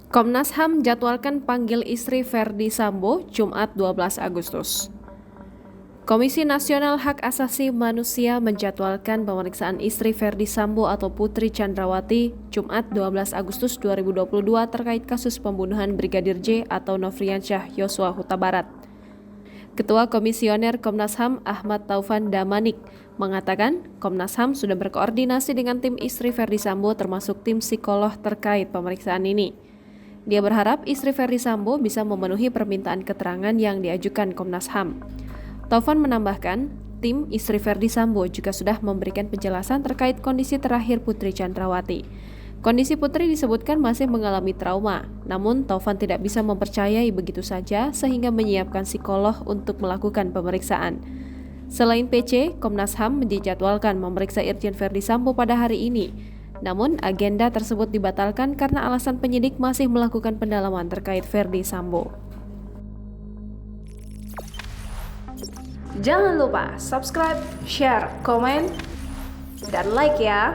Komnas HAM jadwalkan panggil istri Verdi Sambo Jumat 12 Agustus. Komisi Nasional Hak Asasi Manusia menjadwalkan pemeriksaan istri Verdi Sambo atau Putri Chandrawati Jumat 12 Agustus 2022 terkait kasus pembunuhan Brigadir J atau Nofriansyah Yosua Huta Barat. Ketua Komisioner Komnas HAM Ahmad Taufan Damanik mengatakan Komnas HAM sudah berkoordinasi dengan tim istri Verdi Sambo termasuk tim psikolog terkait pemeriksaan ini. Dia berharap istri Verdi Sambo bisa memenuhi permintaan keterangan yang diajukan Komnas HAM. Taufan menambahkan, tim istri Verdi Sambo juga sudah memberikan penjelasan terkait kondisi terakhir Putri Chandrawati. Kondisi Putri disebutkan masih mengalami trauma, namun Taufan tidak bisa mempercayai begitu saja sehingga menyiapkan psikolog untuk melakukan pemeriksaan. Selain PC, Komnas HAM dijadwalkan memeriksa Irjen Verdi Sambo pada hari ini. Namun, agenda tersebut dibatalkan karena alasan penyidik masih melakukan pendalaman terkait Verdi Sambo. Jangan lupa subscribe, share, komen, dan like ya!